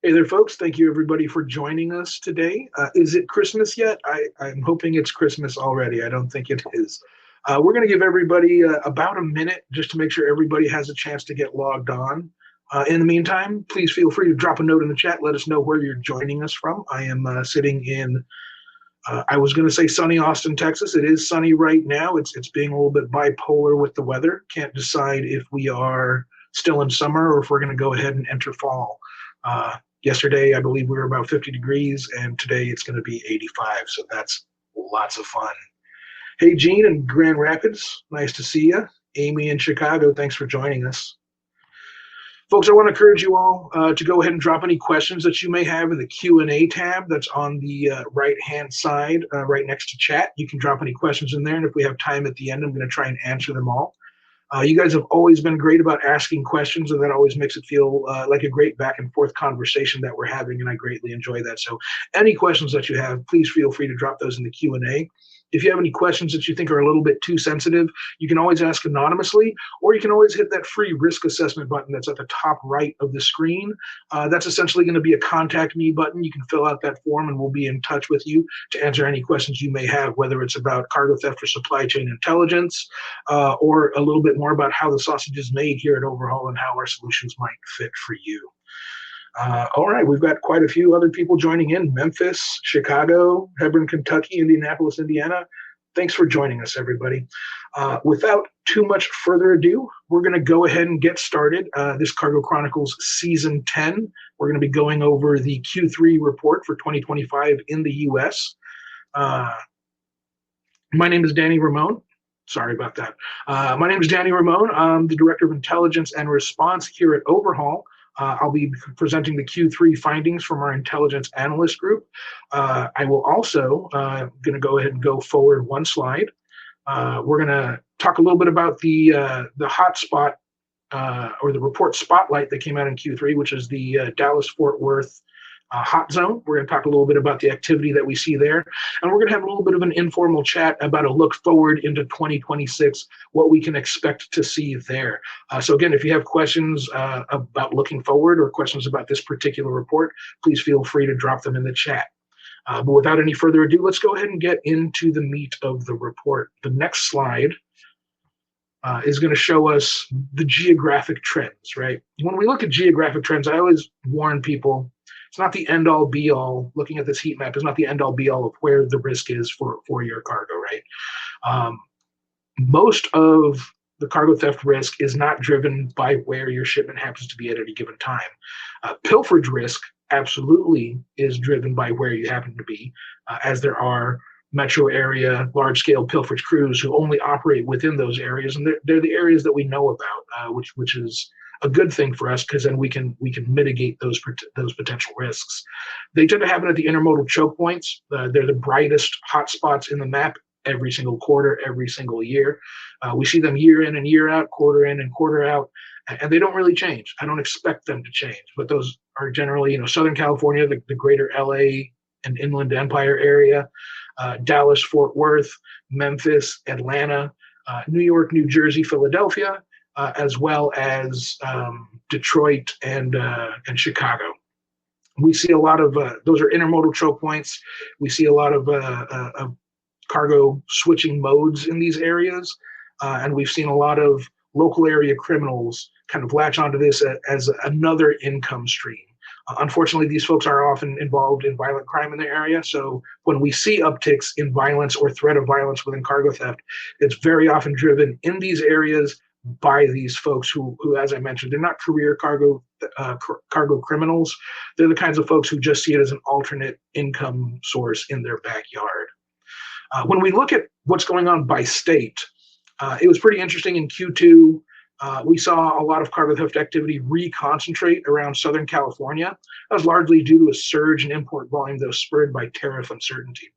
Hey there, folks. Thank you, everybody, for joining us today. Is it Christmas yet? I'm hoping it's Christmas already. I don't think it is. We're going to give everybody about a minute just to make sure everybody has a chance to get logged on. In the meantime, please feel free to drop a note in the chat. Let us know where you're joining us from. I am sitting in, I was going to say sunny Austin, Texas. It is sunny right now. It's being a little bit bipolar with the weather. Can't decide if we are still in summer or if we're going to go ahead and enter fall. Yesterday, I believe we were about 50 degrees, and today it's going to be 85. So that's lots of fun. Hey, Gene in Grand Rapids, nice to see you. Amy in Chicago, thanks for joining us. Folks, I want to encourage you all to go ahead and drop any questions that you may have in the Q&A tab that's on the right-hand side right next to chat. You can drop any questions in there, and if we have time at the end, I'm going to try and answer them all. You guys have always been great about asking questions, and that always makes it feel like a great back and forth conversation that we're having, and I greatly enjoy that. So any questions that you have, please feel free to drop those in the Q&A. If you have any questions that you think are a little bit too sensitive, you can always ask anonymously, or you can always hit that free risk assessment button that's at the top right of the screen. That's essentially going to be a contact me button. You can fill out that form and we'll be in touch with you to answer any questions you may have, whether it's about cargo theft or supply chain intelligence, or a little bit more about how the sausage is made here at Overhaul and how our solutions might fit for you. All right, we've got quite a few other people joining in. Memphis, Chicago, Hebron, Kentucky, Indianapolis, Indiana. Thanks for joining us, everybody. Without too much further ado, we're going to go ahead and get started. This Cargo Chronicles Season 10. We're going to be going over the Q3 report for 2025 in the U.S. My name is Danny Ramone. Sorry about that. My name is Danny Ramone. I'm the Director of Intelligence and Response here at Overhaul. I'll be presenting the Q3 findings from our intelligence analyst group. I will also going to go ahead and go forward one slide. We're going to talk a little bit about the hotspot or the report spotlight that came out in Q3, which is the Dallas-Fort Worth hot zone. We're going to talk a little bit about the activity that we see there. And we're going to have a little bit of an informal chat about a look forward into 2026, what we can expect to see there. So again, if you have questions about looking forward or questions about this particular report, please feel free to drop them in the chat. But without any further ado, let's go ahead and get into the meat of the report. The next slide is going to show us the geographic trends, right? When we look at geographic trends, I always warn people, it's not the end-all be-all. Looking at this heat map is not the end-all be-all of where the risk is for your cargo, right? Most of the cargo theft risk is not driven by where your shipment happens to be at any given time. Pilferage risk absolutely is driven by where you happen to be, as there are metro area large-scale pilferage crews who only operate within those areas, and they're the areas that we know about, which is a good thing for us because then we can mitigate those potential risks. They tend to happen at the intermodal choke points. They're the brightest hotspots in the map every single quarter, every single year. We see them year in and year out, quarter in and quarter out, and they don't really change. I don't expect them to change, but those are generally, Southern California, the greater LA and Inland Empire area, Dallas, Fort Worth, Memphis, Atlanta, New York, New Jersey, Philadelphia, as well as Detroit and Chicago. We see a lot of those are intermodal choke points. We see a lot of cargo switching modes in these areas, and we've seen a lot of local area criminals kind of latch onto this as another income stream. Unfortunately, these folks are often involved in violent crime in their area. So when we see upticks in violence or threat of violence within cargo theft, it's very often driven in these areas by these folks who, as I mentioned, they're not career cargo criminals. They're the kinds of folks who just see it as an alternate income source in their backyard. When we look at what's going on by state, it was pretty interesting in Q2. We saw a lot of cargo theft activity reconcentrate around Southern California. That was largely due to a surge in import volume that was spurred by tariff uncertainty.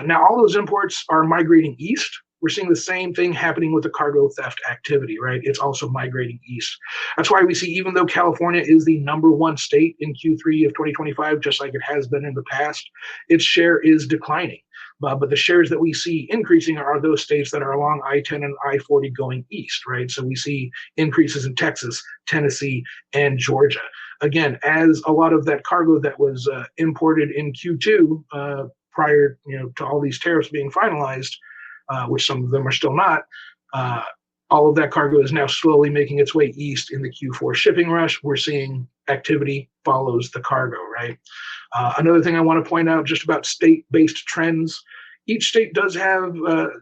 Now, all those imports are migrating east. We're seeing the same thing happening with the cargo theft activity, right? It's also migrating east. That's why we see, even though California is the #1 state in Q3 of 2025, just like it has been in the past, its share is declining. But the shares that we see increasing are those states that are along I-10 and I-40 going east, right? So we see increases in Texas, Tennessee, and Georgia. Again, as a lot of that cargo that was imported in Q2 prior, to all these tariffs being finalized, which some of them are still not, all of that cargo is now slowly making its way east in the Q4 shipping rush. We're seeing activity follows the cargo, right? Another thing I want to point out just about state-based trends, each state does have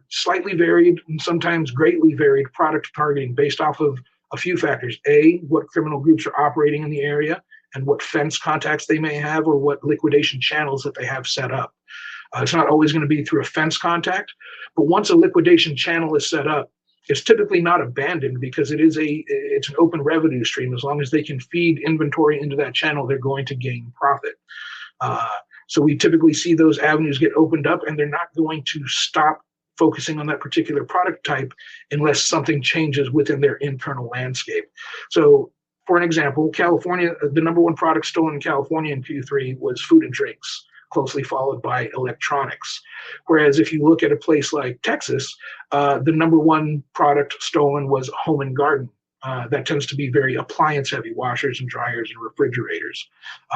slightly varied and sometimes greatly varied product targeting based off of a few factors. A, what criminal groups are operating in the area and what fence contacts they may have or what liquidation channels that they have set up. It's not always going to be through a fence contact, but once a liquidation channel is set up, it's typically not abandoned because it's an open revenue stream. As long as they can feed inventory into that channel, they're going to gain profit. So we typically see those avenues get opened up, and they're not going to stop focusing on that particular product type unless something changes within their internal landscape. So, for an example, California, the number one product stolen in California in Q3 was food and drinks, closely followed by electronics. Whereas if you look at a place like Texas, the number one product stolen was home and garden. That tends to be very appliance heavy, washers and dryers and refrigerators.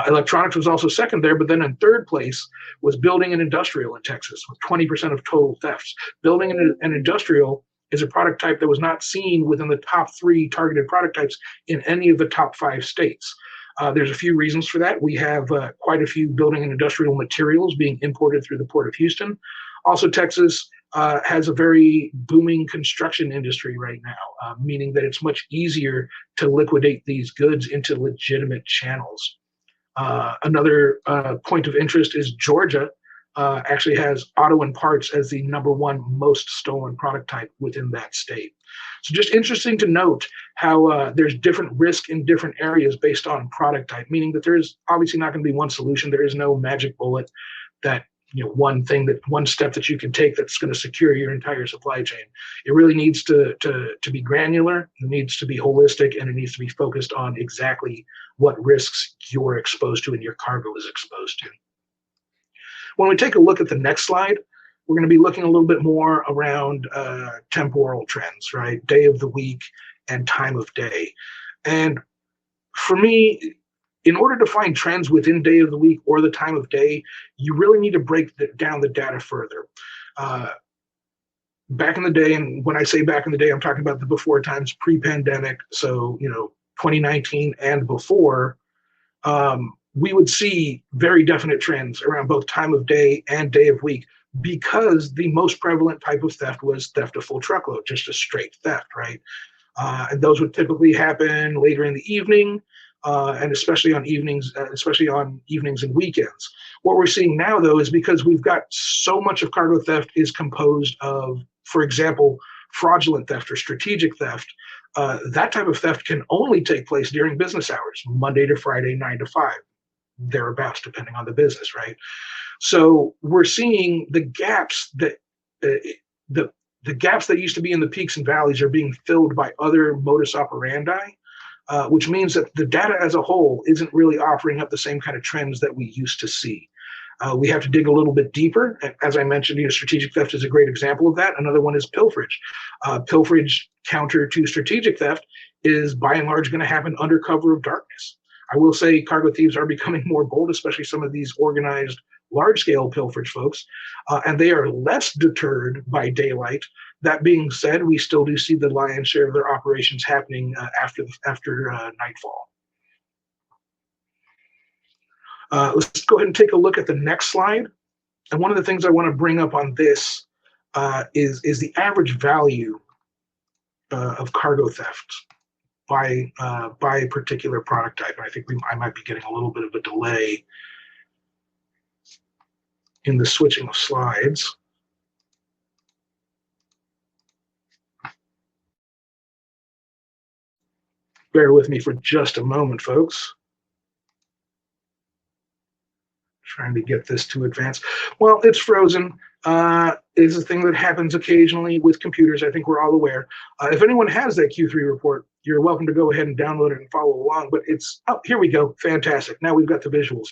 Electronics was also second there, but then in third place was building and industrial in Texas with 20% of total thefts. Building and industrial is a product type that was not seen within the top 3 targeted product types in any of the top 5 states. There's a few reasons for that. We have quite a few building and industrial materials being imported through the Port of Houston. Also, Texas has a very booming construction industry right now, meaning that it's much easier to liquidate these goods into legitimate channels. Another point of interest is Georgia actually has auto and parts as the number one most stolen product type within that state. So just interesting to note how there's different risk in different areas based on product type, meaning that there's obviously not going to be one solution. There is no magic bullet that, one step that you can take that's going to secure your entire supply chain. It really needs to be granular, it needs to be holistic, and it needs to be focused on exactly what risks you're exposed to and your cargo is exposed to. When we take a look at the next slide, we're going to be looking a little bit more around temporal trends, right? Day of the week and time of day. And for me, in order to find trends within day of the week or the time of day, you really need to break down the data further. Back in the day, and when I say back in the day, I'm talking about the before times, pre-pandemic, so 2019 and before, we would see very definite trends around both time of day and day of week because the most prevalent type of theft was theft of full truckload, just a straight theft, right? And those would typically happen later in the evening, and especially on evenings and weekends. What we're seeing now, though, is because we've got so much of cargo theft is composed of, for example, fraudulent theft or strategic theft. That type of theft can only take place during business hours, Monday to Friday, 9 to 5, thereabouts, depending on the business, right? So we're seeing the gaps that the gaps that used to be in the peaks and valleys are being filled by other modus operandi, which means that the data as a whole isn't really offering up the same kind of trends that we used to see. We have to dig a little bit deeper. As I mentioned, strategic theft is a great example of that. Another one is pilferage. Pilferage counter to strategic theft is by and large going to happen under cover of darkness. I will say cargo thieves are becoming more bold, especially some of these organized large-scale pilferage folks, and they are less deterred by daylight. That being said, we still do see the lion's share of their operations happening after nightfall. Let's go ahead and take a look at the next slide. And one of the things I want to bring up on this is the average value of cargo theft by a particular product type. I think I might be getting a little bit of a delay in the switching of slides. Bear with me for just a moment, folks. Trying to get this to advance. Well, it's frozen. is a thing that happens occasionally with computers. I think we're all aware. If anyone has that Q3 report, you're welcome to go ahead and download it and follow along. But it's, oh, here we go. Fantastic. Now we've got the visuals.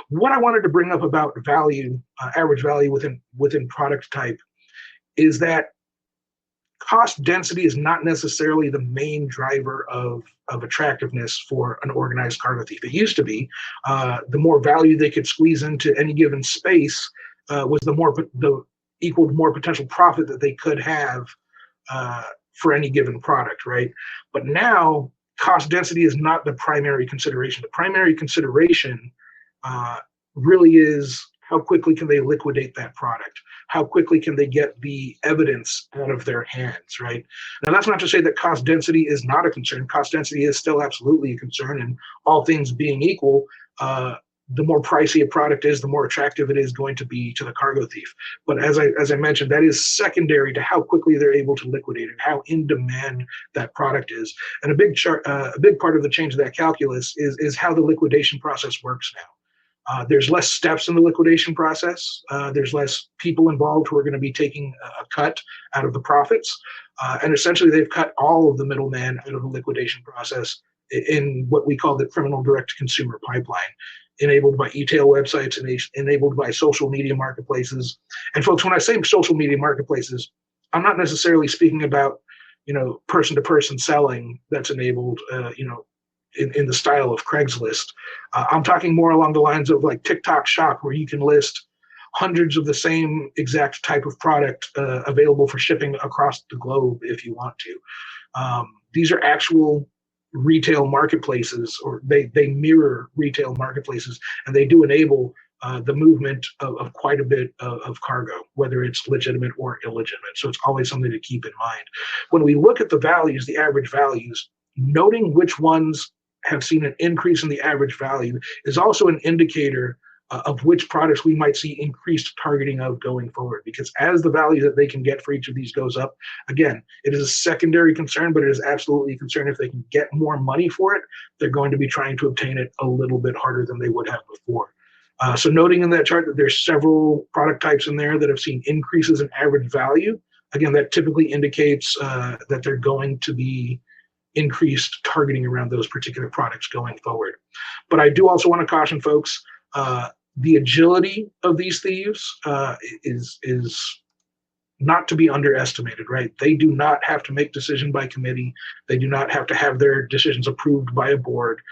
What I wanted to bring up about value, average value within product type, is that cost density is not necessarily the main driver of attractiveness for an organized cargo thief. It used to be. The more value they could squeeze into any given space was the equaled more potential profit that they could have for any given product, right? But now cost density is not the primary consideration. The primary consideration really is how quickly can they liquidate that product? How quickly can they get the evidence out of their hands, right? Now, that's not to say that cost density is not a concern. Cost density is still absolutely a concern, and all things being equal, the more pricey a product is, the more attractive it is going to be to the cargo thief. But as I mentioned, that is secondary to how quickly they're able to liquidate it, how in demand that product is. And a big part of the change of that calculus is how the liquidation process works now. There's less steps in the liquidation process. There's less people involved who are going to be taking a cut out of the profits. And essentially, they've cut all of the middleman out of the liquidation process in what we call the criminal direct-to-consumer pipeline, enabled by e-tail websites and enabled by social media marketplaces. And folks, when I say social media marketplaces, I'm not necessarily speaking about, person-to-person selling that's enabled, in the style of Craigslist. I'm talking more along the lines of like TikTok Shop, where you can list hundreds of the same exact type of product available for shipping across the globe if you want to. These are actual retail marketplaces, or they mirror retail marketplaces, and they do enable the movement of quite a bit of cargo, whether it's legitimate or illegitimate. So it's always something to keep in mind. When we look at the values, the average values, noting which ones have seen an increase in the average value is also an indicator of which products we might see increased targeting of going forward. Because as the value that they can get for each of these goes up, again, it is a secondary concern, but it is absolutely a concern. If they can get more money for it, they're going to be trying to obtain it a little bit harder than they would have before. So noting in that chart that there's several product types in there that have seen increases in average value, again, that typically indicates that they're going to be increased targeting around those particular products going forward. But I do also want to caution folks, the agility of these thieves is not to be underestimated, right? They do not have to make decision by committee. They do not have to have their decisions approved by a board.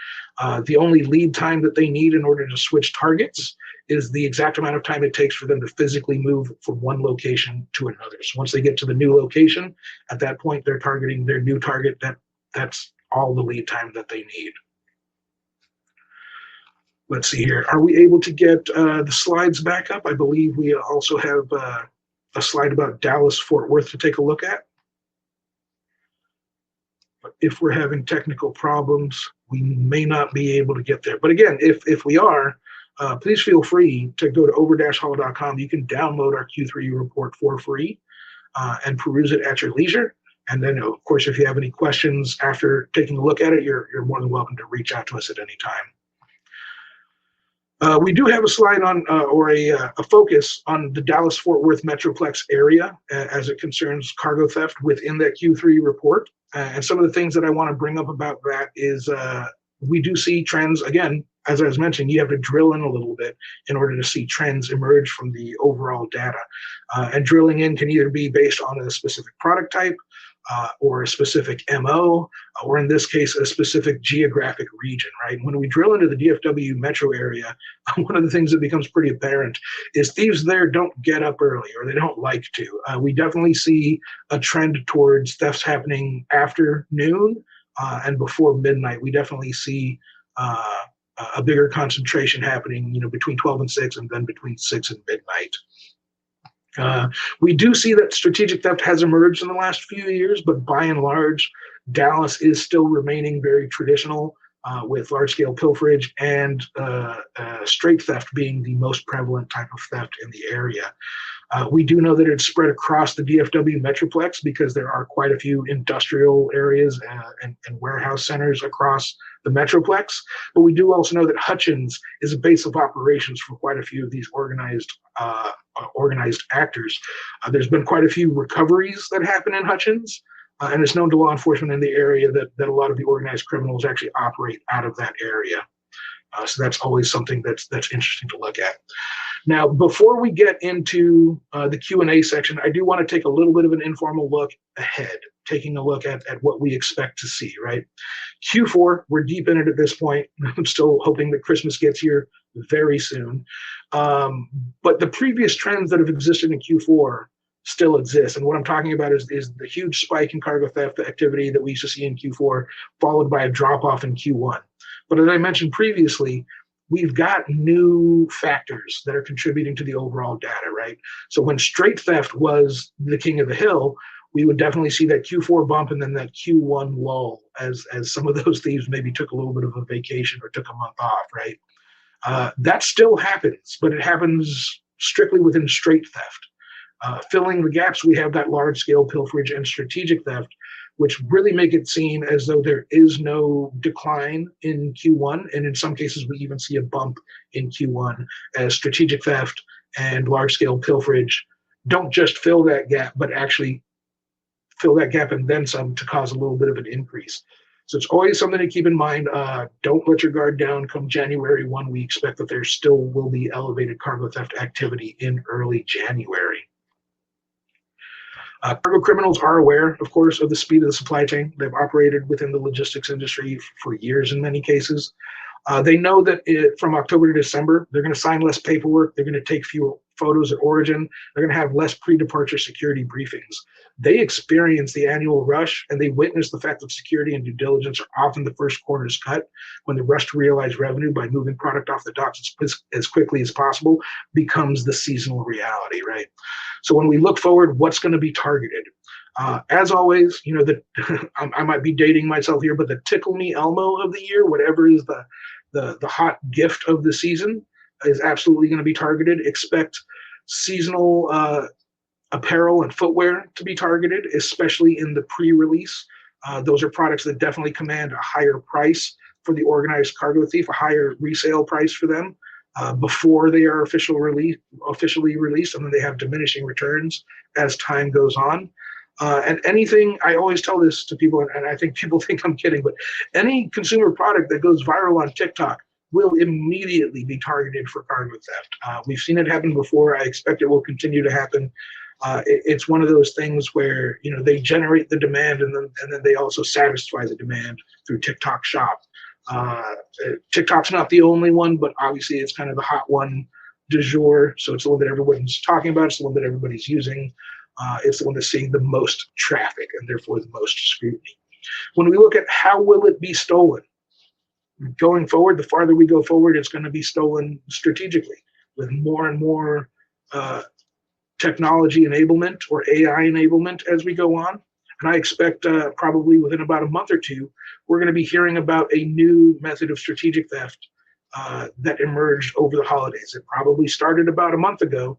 The only lead time that they need in order to switch targets is the exact amount of time it takes for them to physically move from one location to another. So once they get to the new location, at that point, they're targeting their new target. That's all the lead time that they need. Let's see here. Are we able to get the slides back up? I believe we also have a slide about Dallas-Fort Worth to take a look at. But if we're having technical problems, we may not be able to get there. But again, if we are, please feel free to go to over-hall.com. You can download our Q3 report for free and peruse it at your leisure. And then, of course, if you have any questions after taking a look at it, you're more than welcome to reach out to us at any time. We do have a slide on, or a focus on the Dallas-Fort Worth Metroplex area as it concerns cargo theft within that Q3 report. And some of the things that I want to bring up about that is we do see trends. Again, as I was mentioning, you have to drill in a little bit in order to see trends emerge from the overall data. And drilling in can either be based on a specific product type, or a specific MO, or in this case, a specific geographic region, right? When we drill into the DFW metro area, one of the things that becomes pretty apparent is thieves there don't get up early, or they don't like to. We definitely see a trend towards thefts happening after noon and before midnight. We definitely see a bigger concentration happening, between 12 and 6, and then between 6 and midnight. We do see that strategic theft has emerged in the last few years, but by and large, Dallas is still remaining very traditional, with large-scale pilferage and straight theft being the most prevalent type of theft in the area. We do know that it's spread across the DFW Metroplex because there are quite a few industrial areas and warehouse centers across the Metroplex. But we do also know that Hutchins is a base of operations for quite a few of these organized actors. There's been quite a few recoveries that happen in Hutchins. And it's known to law enforcement in the area that a lot of the organized criminals actually operate out of that area. So that's always something that's interesting to look at. Now, before we get into the Q&A section, I do want to take a little bit of an informal look ahead, taking a look at what we expect to see, right? Q4, we're deep in it at this point. I'm still hoping that Christmas gets here very soon. But the previous trends that have existed in Q4 still exist. And what I'm talking about is the huge spike in cargo theft activity that we used to see in Q4, followed by a drop-off in Q1. But as I mentioned previously, we've got new factors that are contributing to the overall data, right? So when straight theft was the king of the hill, we would definitely see that Q4 bump and then that Q1 lull as some of those thieves maybe took a little bit of a vacation or took a month off, right? That still happens, but it happens strictly within straight theft. Filling the gaps, we have that large-scale pilferage and strategic theft, which really make it seem as though there is no decline in Q1. And in some cases, we even see a bump in Q1 as strategic theft and large-scale pilferage don't just fill that gap, but actually fill that gap and then some to cause a little bit of an increase. So it's always something to keep in mind. Don't let your guard down come January 1. We expect that there still will be elevated cargo theft activity in early January. Cargo criminals are aware, of course, of the speed of the supply chain. They've operated within the logistics industry for years in many cases. They know that from October to December, they're going to sign less paperwork. They're going to take fewer photos at origin. They're going to have less pre-departure security briefings. They experience the annual rush, and they witness the fact that security and due diligence are often the first corners cut when the rush to realize revenue by moving product off the docks as quickly as possible becomes the seasonal reality, right? So when we look forward, what's going to be targeted? As always, I might be dating myself here, but the tickle me Elmo of the year, whatever is the hot gift of the season, is absolutely going to be targeted. Expect seasonal apparel and footwear to be targeted, especially in the pre-release. Those are products that definitely command a higher price for the organized cargo thief, a higher resale price for them before they are officially released, and then they have diminishing returns as time goes on. And anything, I always tell this to people, and I think people think I'm kidding, but any consumer product that goes viral on TikTok will immediately be targeted for cargo theft. We've seen it happen before. I expect it will continue to happen. It's one of those things where they generate the demand and then they also satisfy the demand through TikTok Shop. TikTok's not the only one, but obviously it's kind of the hot one du jour. So it's the one that everyone's talking about. It's the one that everybody's using. It's the one that's seeing the most traffic and therefore the most scrutiny. When we look at how will it be stolen, going forward, the farther we go forward, it's going to be stolen strategically with more and more technology enablement or AI enablement as we go on. And I expect probably within about a month or two, we're going to be hearing about a new method of strategic theft that emerged over the holidays. It probably started about a month ago,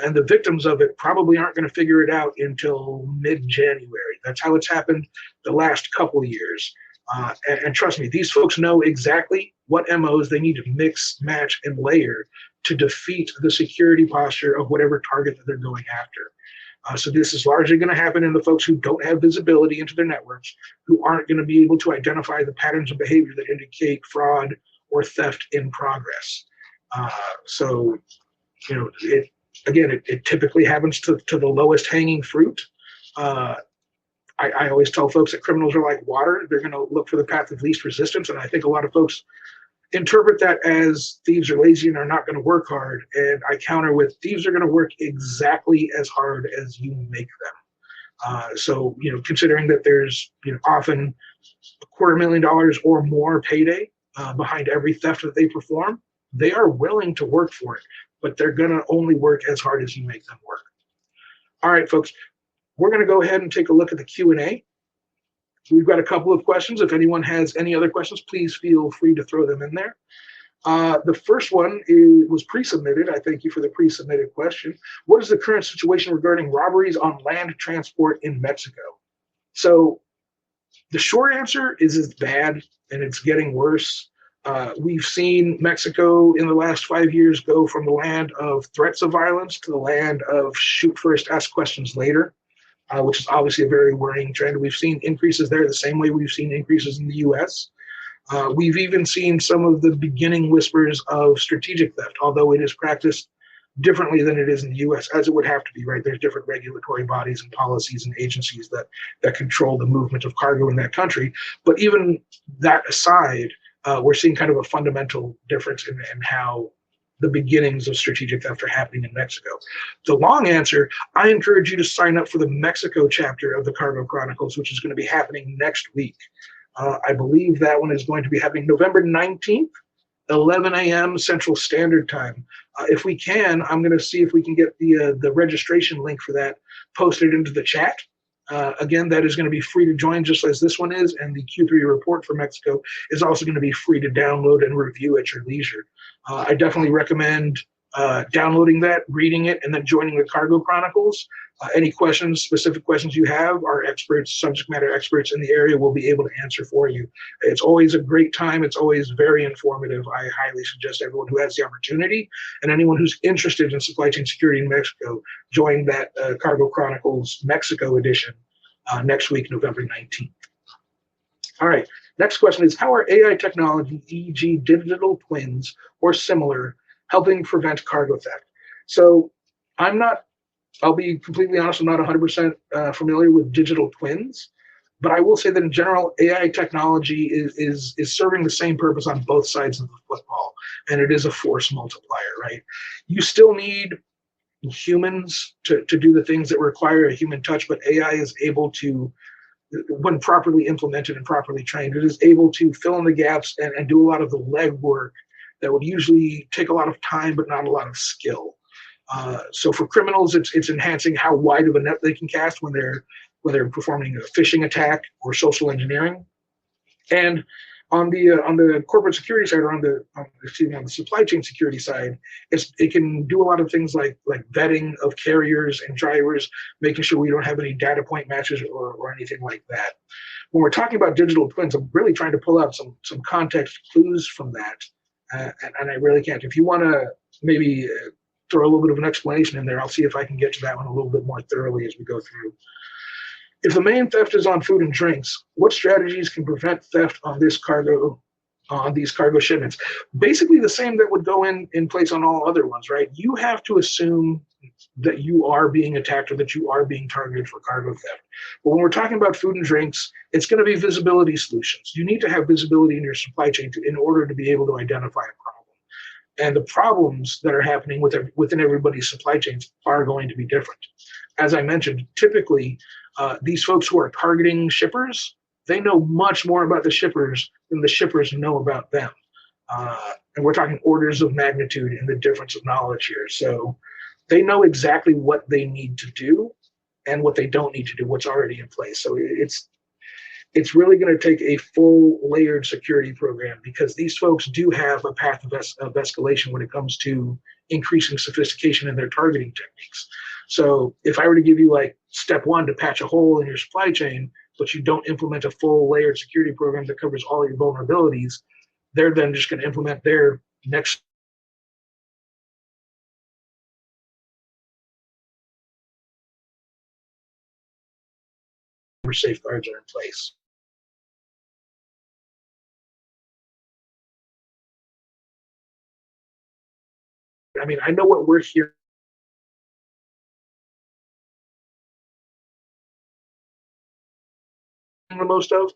and the victims of it probably aren't going to figure it out until mid-January. That's how it's happened the last couple of years. And trust me, these folks know exactly what MOs they need to mix, match, and layer to defeat the security posture of whatever target that they're going after. So this is largely going to happen in the folks who don't have visibility into their networks, who aren't going to be able to identify the patterns of behavior that indicate fraud or theft in progress. So, it typically happens to the lowest hanging fruit. I always tell folks that criminals are like water. They're going to look for the path of least resistance. And I think a lot of folks interpret that as thieves are lazy and are not going to work hard. And I counter with thieves are going to work exactly as hard as you make them. So, considering that there's often $250,000 or more payday behind every theft that they perform, they are willing to work for it, but they're going to only work as hard as you make them work. All right, folks, we're going to go ahead and take a look at the Q&A. We've got a couple of questions. If anyone has any other questions, please feel free to throw them in there. The first one was pre-submitted. I thank you for the pre-submitted question. What is the current situation regarding robberies on land transport in Mexico? So the short answer is it's bad and it's getting worse. We've seen Mexico in the last 5 years go from the land of threats of violence to the land of shoot first, ask questions later, which is obviously a very worrying trend. We've seen increases there the same way we've seen increases in the US. We've even seen some of the beginning whispers of strategic theft, although it is practiced differently than it is in the US, as it would have to be, right? There's different regulatory bodies and policies and agencies that control the movement of cargo in that country. But even that aside, we're seeing kind of a fundamental difference in how the beginnings of strategic theft are happening in Mexico. The long answer, I encourage you to sign up for the Mexico chapter of the Cargo Chronicles, which is going to be happening next week. I believe that one is going to be happening November 19th, 11 a.m. Central Standard Time. If we can, I'm going to see if we can get the registration link for that posted into the chat. Again, that is going to be free to join, just as this one is, and the Q3 report for Mexico is also going to be free to download and review at your leisure. I definitely recommend downloading that, reading it, and then joining the Cargo Chronicles. Any questions, specific questions you have, our experts, subject matter experts in the area will be able to answer for you. It's always a great time. It's always very informative. I highly suggest everyone who has the opportunity and anyone who's interested in supply chain security in Mexico join that Cargo Chronicles Mexico edition next week, November 19th. All right. Next question is, how are AI technology, e.g. digital twins or similar, helping prevent cargo theft? So I'll be completely honest, I'm not 100% familiar with digital twins, but I will say that in general, AI technology is serving the same purpose on both sides of the football, and it is a force multiplier, right? You still need humans to do the things that require a human touch, but AI is able to, when properly implemented and properly trained, it is able to fill in the gaps and do a lot of the legwork that would usually take a lot of time but not a lot of skill. So for criminals, it's enhancing how wide of a net they can cast when they're performing a phishing attack or social engineering. And on the corporate security side, or on the supply chain security side, it can do a lot of things like vetting of carriers and drivers, making sure we don't have any data point matches or anything like that. When we're talking about digital twins, I'm really trying to pull out some context clues from that, and I really can't. If you want to maybe throw a little bit of an explanation in there, I'll see if I can get to that one a little bit more thoroughly as we go through. If the main theft is on food and drinks, what strategies can prevent theft on these cargo shipments? Basically the same that would go in place on all other ones, right? You have to assume that you are being attacked or that you are being targeted for cargo theft. But when we're talking about food and drinks, it's going to be visibility solutions. You need to have visibility in your supply chain in order to be able to identify a problem. And the problems that are happening within everybody's supply chains are going to be different. As I mentioned, typically, these folks who are targeting shippers, they know much more about the shippers than the shippers know about them. And we're talking orders of magnitude in the difference of knowledge here. So they know exactly what they need to do and what they don't need to do, what's already in place. So it's really going to take a full layered security program, because these folks do have a path of escalation when it comes to increasing sophistication in their targeting techniques. So if I were to give you like step one to patch a hole in your supply chain, but you don't implement a full layered security program that covers all your vulnerabilities, they're then just going to implement their next safeguards are in place. I mean, I know what we're hearing the most of.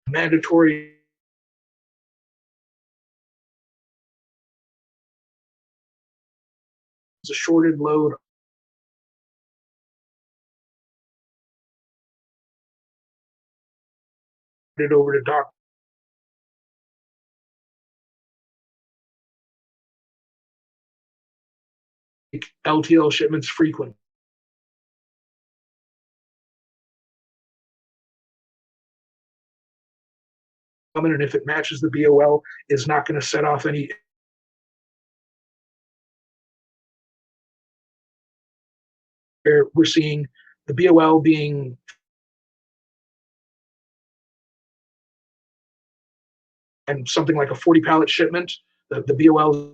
Mandatory is a shorted load it over to dock LTL shipments frequent. and if it matches the BOL, is not going to set off any. We're seeing the BOL being and something like a 40 pallet shipment. The BOL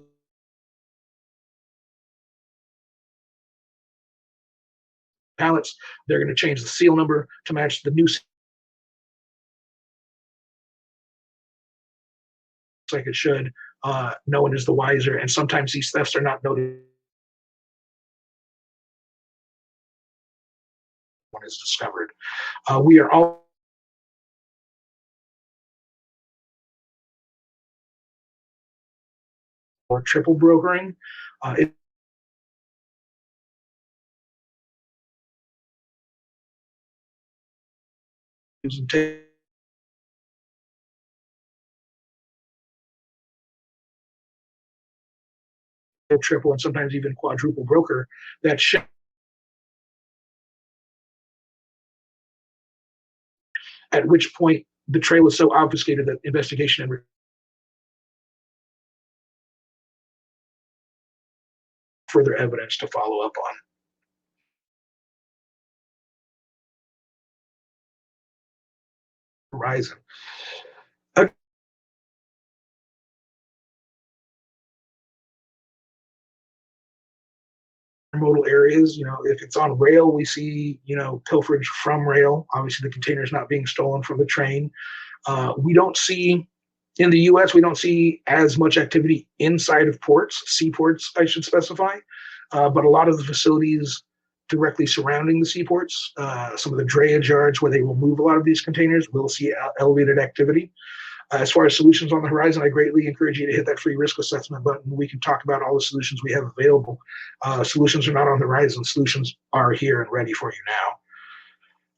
pallets, they're going to change the seal number to match the new like it should. No one is the wiser, and sometimes these thefts are not noted. One is discovered. We are all or triple brokering. It is triple and sometimes even quadruple broker that ship, at which point the trail is so obfuscated that investigation and further evidence to follow up on. Horizon. Modal areas, if it's on rail, we see, pilferage from rail. Obviously, the container is not being stolen from the train. We don't see in the U.S. We don't see as much activity inside of ports, seaports, I should specify, but a lot of the facilities directly surrounding the seaports, some of the drayage yards where they will move a lot of these containers, will see elevated activity. As far as solutions on the horizon, I greatly encourage you to hit that free risk assessment button. We can talk about all the solutions we have available. Solutions are not on the horizon. Solutions are here and ready for you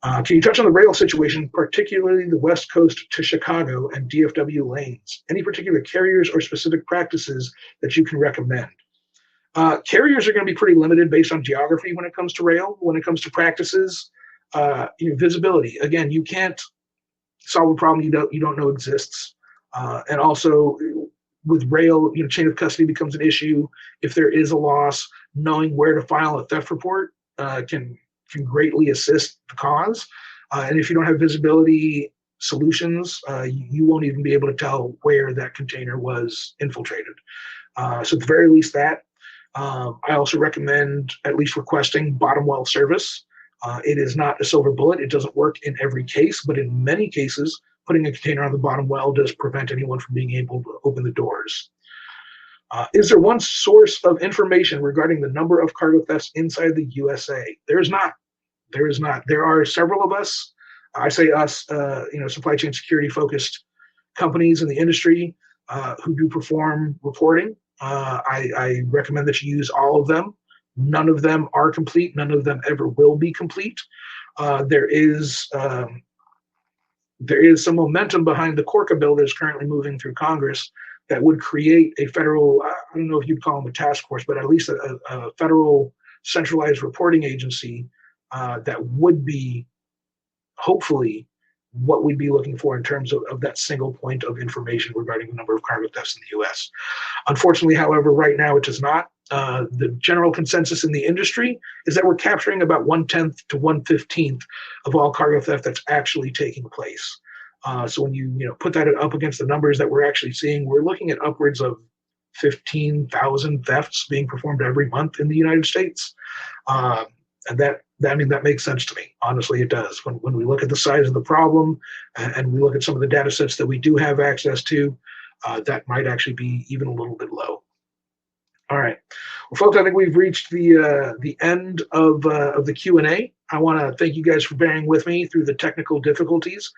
now. Can you touch on the rail situation, particularly the West Coast to Chicago and DFW lanes? Any particular carriers or specific practices that you can recommend? Carriers are going to be pretty limited based on geography when it comes to rail. When it comes to practices, visibility. Again, you can't solve a problem you don't know exists. And also with rail, chain of custody becomes an issue. If there is a loss, knowing where to file a theft report can greatly assist the cause. And if you don't have visibility solutions, you won't even be able to tell where that container was infiltrated. So at the very least that. I also recommend at least requesting bottom well service. It is not a silver bullet. It doesn't work in every case, but in many cases, putting a container on the bottom well does prevent anyone from being able to open the doors. Is there one source of information regarding the number of cargo thefts inside the USA? There is not. There is not. There are several of us. I say us, supply chain security focused companies in the industry who do perform reporting. I recommend that you use all of them. None of them are complete. None of them ever will be complete. There is some momentum behind the Corca bill that is currently moving through Congress that would create a federal, I don't know if you'd call them a task force, but at least a federal centralized reporting agency that would be hopefully what we'd be looking for in terms of that single point of information regarding the number of cargo thefts in the U.S. Unfortunately, however, right now it does not. The general consensus in the industry is that we're capturing about 1/10 to 1/15 of all cargo theft that's actually taking place. So when you put that up against the numbers that we're actually seeing, we're looking at upwards of 15,000 thefts being performed every month in the United States. And that makes sense to me. Honestly, it does. When we look at the size of the problem and we look at some of the data sets that we do have access to, that might actually be even a little bit low. All right, well, folks, I think we've reached the end of the Q&A. I want to thank you guys for bearing with me through the technical difficulties.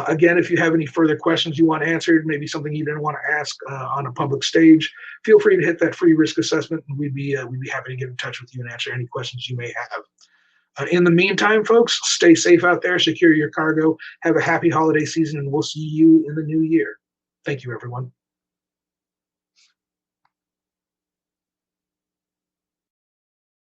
Again, if you have any further questions you want answered, maybe something you didn't want to ask on a public stage, feel free to hit that free risk assessment, and we'd be happy to get in touch with you and answer any questions you may have. In the meantime, folks, stay safe out there, secure your cargo, have a happy holiday season, and we'll see you in the new year. Thank you, everyone.